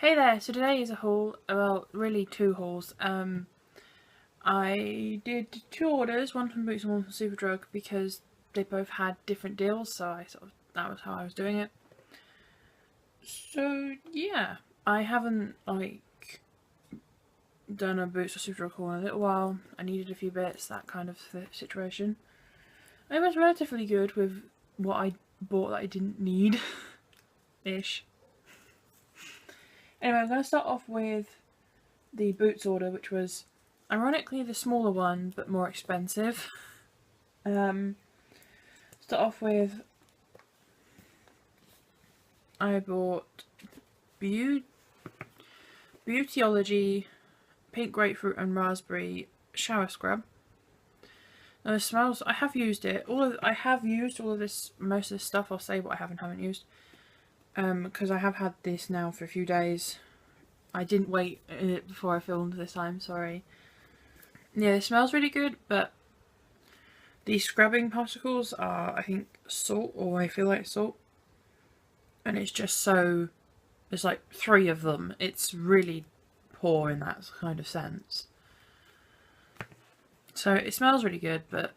Hey there, so today is a haul, well really two hauls. I did two orders, one from Boots and one from Superdrug because they both had different deals, so that was how I was doing it. So yeah, I haven't done a Boots or Superdrug haul in a little while. I needed a few bits, that kind of situation. I was relatively good with what I bought that I didn't need, ish. Anyway, I'm going to start off with the Boots order, which was ironically the smaller one but more expensive. Start off with, I bought Beautyology Pink Grapefruit and Raspberry Shower Scrub. Now it smells, I have used it, I have used all of this, most of this stuff. I'll say what I haven't used, because I have had this now for a few days. I didn't wait before I filmed this time, sorry. Yeah, it smells really good, but the scrubbing particles are, I think, salt, or I feel like salt. And it's just so, there's like 3 of them. It's really poor in that kind of sense. So it smells really good, but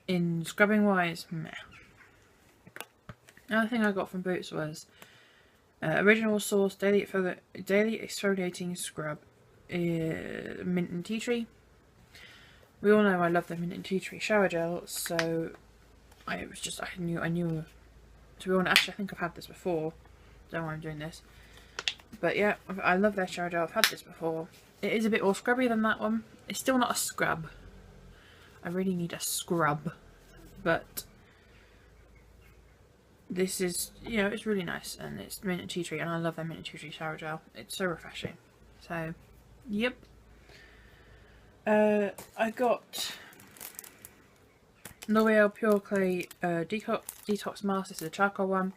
in scrubbing wise, meh. Another thing I got from Boots was Original Source Daily Exfoliating Scrub, Mint and Tea Tree. We all know I love the Mint and Tea Tree shower gel, so I knew. To be honest, actually I think I've had this before. Don't know why I'm doing this, but yeah, I love their shower gel. I've had this before. It is a bit more scrubby than that one. It's still not a scrub. I really need a scrub, but this is, you know, it's really nice, and it's mint and tea tree, and I love their mint and tea tree shower gel. It's so refreshing. So, yep. I got L'Oreal Pure Clay Detox Mask. This is a charcoal one.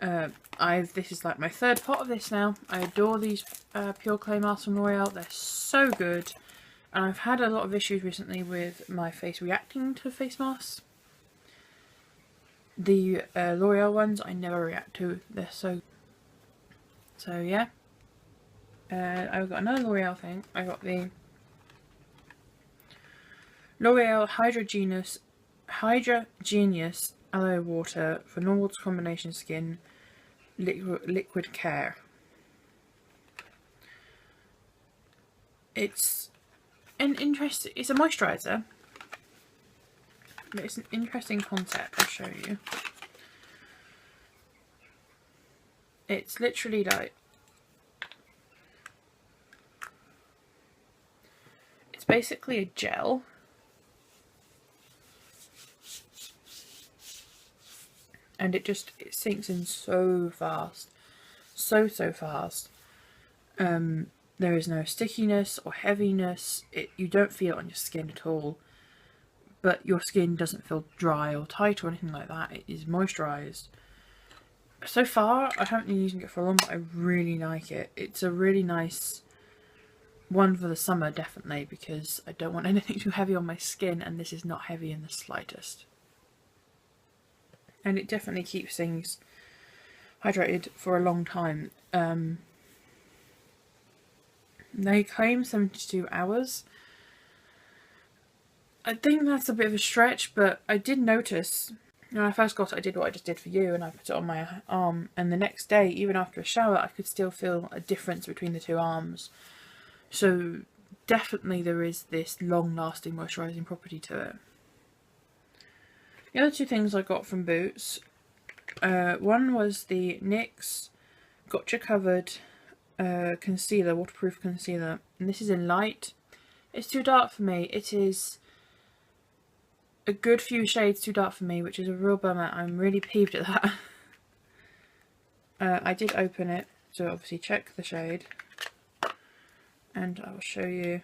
This is like my 3rd pot of this now. I adore these Pure Clay masks from L'Oreal. They're so good. And I've had a lot of issues recently with my face reacting to face masks. The L'Oreal ones I never react to. They're so yeah. I've got another L'Oreal thing. I got the L'Oreal Hydra Genius Aloe Water for normal to combination skin liquid care. It's a moisturiser, but it's an interesting concept. I'll show you. It's literally like, it's basically a gel, and it sinks in so fast, so fast. There is no stickiness or heaviness. You don't feel it on your skin at all, but your skin doesn't feel dry or tight or anything like that. It is moisturised. So far, I haven't been using it for long, but I really like it. It's a really nice one for the summer, definitely, because I don't want anything too heavy on my skin, and this is not heavy in the slightest. And it definitely keeps things hydrated for a long time. They claim 72 hours. I think that's a bit of a stretch, but I did notice when I first got it, I did what I just did for you, and I put it on my arm, and the next day, even after a shower, I could still feel a difference between the 2 arms. So definitely there is this long-lasting moisturising property to it. The other 2 things I got from Boots, one was the NYX Gotcha Covered concealer, waterproof concealer, and this is in light. It's too dark for me. It is a good few shades too dark for me, which is a real bummer. I'm really peeved at that. I did open it, so obviously check the shade, and I will show you.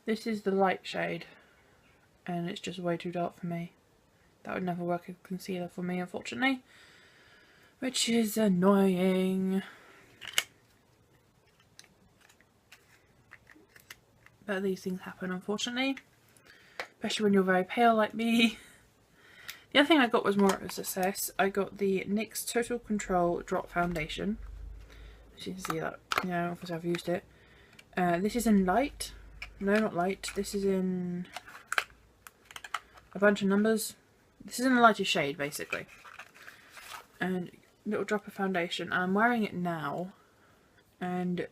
This is the light shade, and it's just way too dark for me. That would never work as concealer for me, unfortunately, which is annoying. But these things happen, unfortunately. Especially when you're very pale like me. The other thing I got was more of a success. I got the NYX Total Control Drop Foundation. As you can see that, you know, obviously I've used it. This is in light. No, not light. This is in a bunch of numbers. This is in the lightest shade, basically. And little drop of foundation. I'm wearing it now. And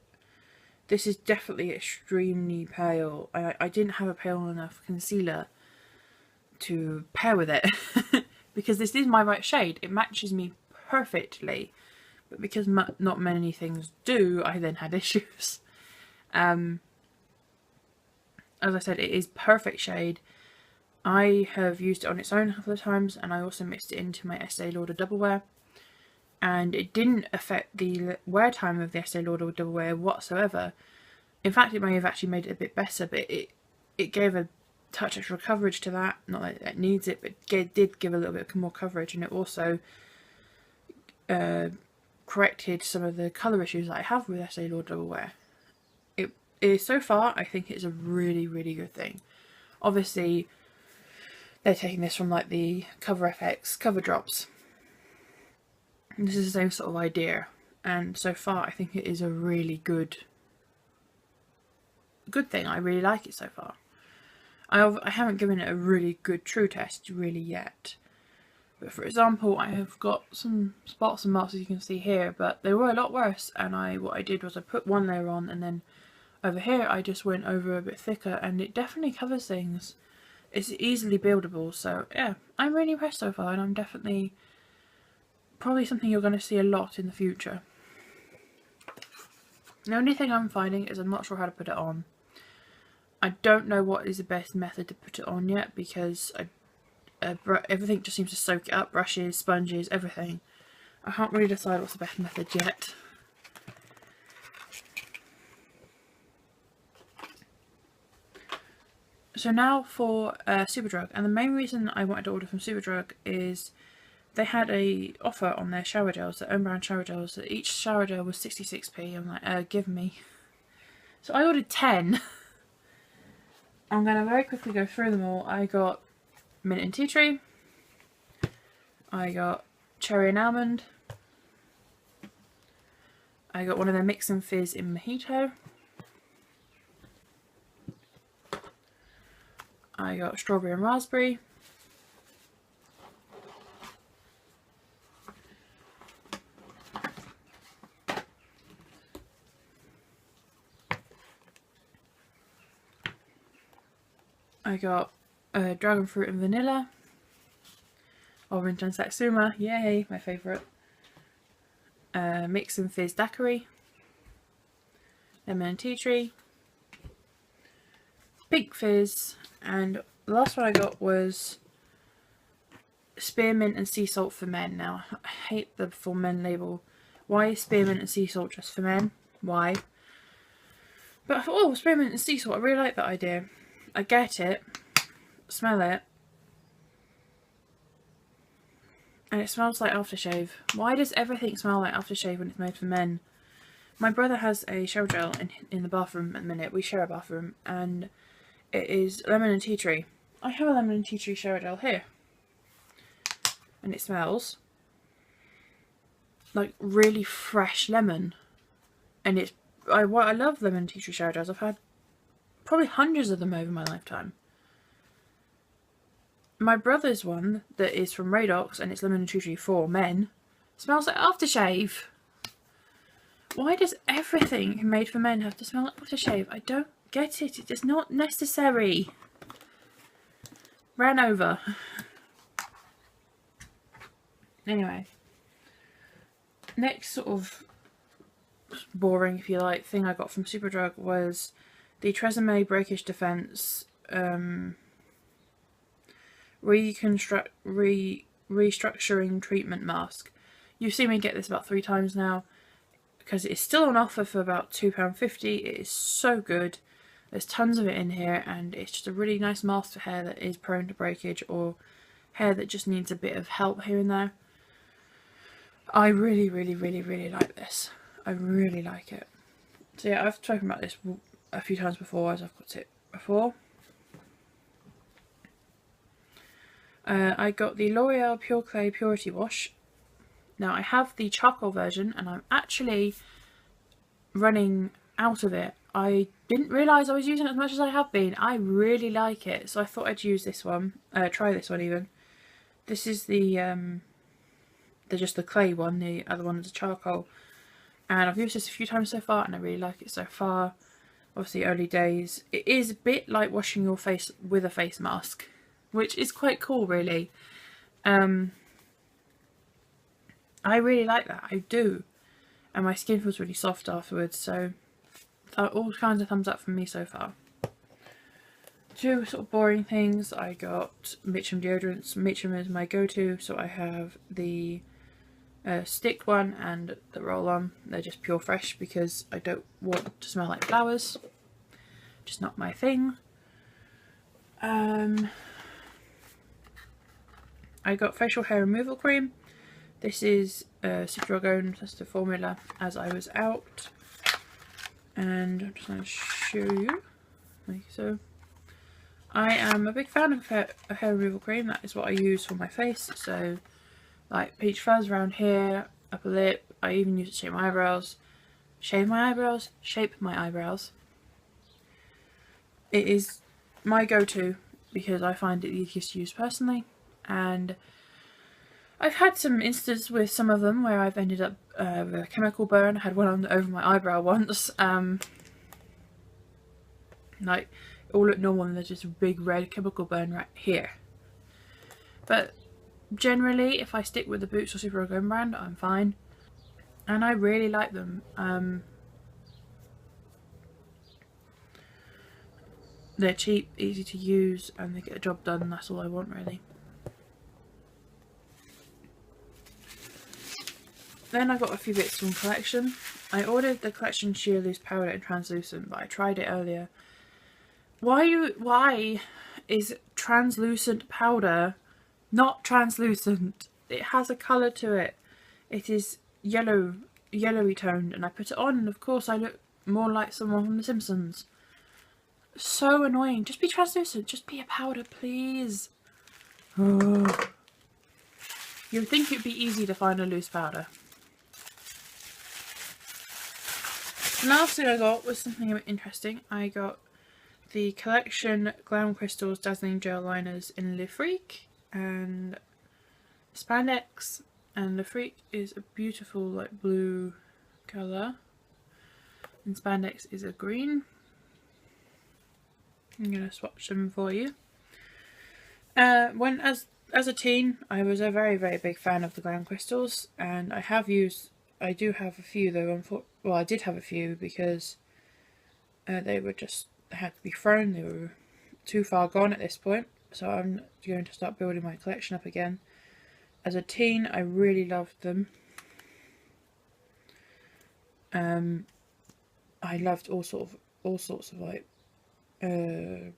this is definitely extremely pale. I didn't have a pale enough concealer to pair with it. Because this is my right shade. It matches me perfectly. But because not many things do, I then had issues. As I said, it is perfect shade. I have used it on its own a couple of times, and I also mixed it into my Estee Lauder Double Wear. And it didn't affect the wear time of the Estee Lauder Double Wear whatsoever. In fact, it may have actually made it a bit better, but it gave a touch extra coverage to that. Not that it needs it, but it did give a little bit more coverage, and it also corrected some of the colour issues that I have with Estee Lauder Double Wear. It is, so far, I think it's a really, really good thing. Obviously, they're taking this from like the Cover FX cover drops. And this is the same sort of idea, and so far I think it is a really good thing. I really like it so far. I haven't given it a really good true test really yet. But for example, I have got some spots and marks, as you can see here, but they were a lot worse, and what I did was I put one layer on, and then over here I just went over a bit thicker, and it definitely covers things. It's easily buildable, so yeah, I'm really impressed so far, and I'm definitely probably something you're going to see a lot in the future. The only thing I'm finding is I'm not sure how to put it on. I don't know what is the best method to put it on yet, because everything just seems to soak it up, brushes, sponges, everything. I can't really decide what's the best method yet. So now for Superdrug, and the main reason I wanted to order from Superdrug is they had a offer on their shower gels, their own brand shower gels. Each shower gel was 66p. I'm like, give me. So I ordered 10. I'm going to very quickly go through them all. I got mint and tea tree. I got cherry and almond. I got one of their mix and fizz in mojito. I got strawberry and raspberry. I got dragon fruit and vanilla. Orange and satsuma, yay, my favourite. Mix and fizz daiquiri. Lemon and tea tree. Pink fizz. And the last one I got was spearmint and sea salt for men. Now, I hate the for men label. Why is spearmint and sea salt just for men? Why? But I thought, oh, spearmint and sea salt, I really like that idea. I get it, smell it, and it smells like aftershave. Why does everything smell like aftershave when it's made for men? My brother has a shower gel in the bathroom at the minute. We share a bathroom, and it is lemon and tea tree. I have a lemon and tea tree shower gel here, and it smells like really fresh lemon. And it's I love lemon and tea tree shower gels. I've had probably hundreds of them over my lifetime. My brother's one that is from Radox, and it's lemon and tea tree for men, smells like aftershave. Why does everything made for men have to smell like aftershave? I don't get it. It's just not necessary. Ran over. Anyway, next sort of boring, if you like, thing I got from Superdrug was the Tresemme Breakage Defense restructuring treatment mask. You've seen me get this about 3 times now, because it is still on offer for about £2.50. It is so good. There's tons of it in here, and it's just a really nice mask for hair that is prone to breakage, or hair that just needs a bit of help here and there. I really, really, really, really like this. I really like it. So yeah, I've spoken about this a few times before, as I've got it before. I got the L'Oreal Pure Clay Purity Wash. Now I have the charcoal version and I'm actually running out of it. I didn't realise I was using it as much as I have been. I really like it, so I thought I'd use this one, try this one even. This is the just the clay one, the other one is the charcoal. And I've used this a few times so far and I really like it so far. Obviously early days. It is a bit like washing your face with a face mask, which is quite cool really. I really like that, I do. And my skin feels really soft afterwards, so all kinds of thumbs up from me so far. Two sort of boring things, I got Mitchum deodorants. Mitchum is my go-to, so I have the stick one and the roll-on. They're just pure fresh because I don't want to smell like flowers. Just not my thing. I got facial hair removal cream. This is Superdrug owned, that's the formula, as I was out. And I'm just going to show you, like so. I am a big fan of hair removal cream. That is what I use for my face. So, like peach fuzz around here, upper lip. I even use it to shape my eyebrows. Shave my eyebrows, shape my eyebrows. It is my go-to because I find it the easiest to use personally. And I've had some instances with some of them where I've ended up with a chemical burn. I had one over my eyebrow once. Like, it all looked normal and there's just a big red chemical burn right here. But generally, if I stick with the Boots or Superdrug own brand, I'm fine. And I really like them. They're cheap, easy to use, and they get the job done. That's all I want really. Then I got a few bits from Collection. I ordered the Collection Sheer Loose Powder in translucent, but I tried it earlier. Why is translucent powder not translucent? It has a colour to it. It is yellowy toned, and I put it on and of course I look more like someone from The Simpsons. So annoying. Just be translucent. Just be a powder, please. Oh. You'd think it'd be easy to find a loose powder. The last thing I got was something a bit interesting. I got the Collection Glam Crystals Dazzling Gel Liners in Le Freak and Spandex. And Le Freak is a beautiful like blue colour and Spandex is a green. I'm going to swatch them for you. As a teen, I was a very big fan of the Glam Crystals, and I do have a few though. Well, I did have a few because they had to be thrown. They were too far gone at this point, so I'm going to start building my collection up again. As a teen, I really loved them. I loved all sorts of like glitter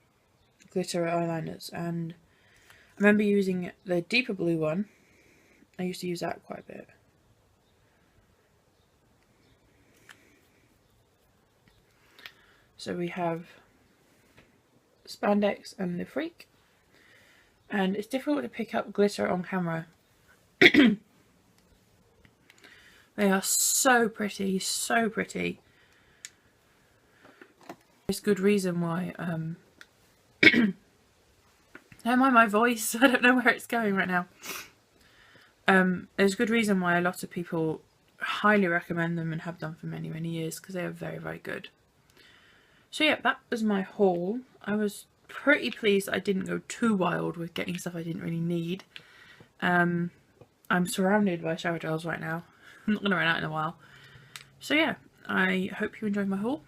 eyeliners, and I remember using the deeper blue one. I used to use that quite a bit. So we have Spandex and Le Freak, and it's difficult to pick up glitter on camera. They are so pretty, so pretty. There's good reason why don't mind my voice, I don't know where it's going right now. There's good reason why a lot of people highly recommend them and have done for many years, because they are very good. So yeah, that was my haul. I was pretty pleased I didn't go too wild with getting stuff I didn't really need. I'm surrounded by shower gels right now. I'm not going to run out in a while. So yeah, I hope you enjoyed my haul.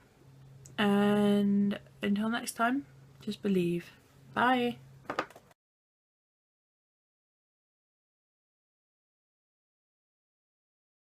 And until next time, just believe. Bye.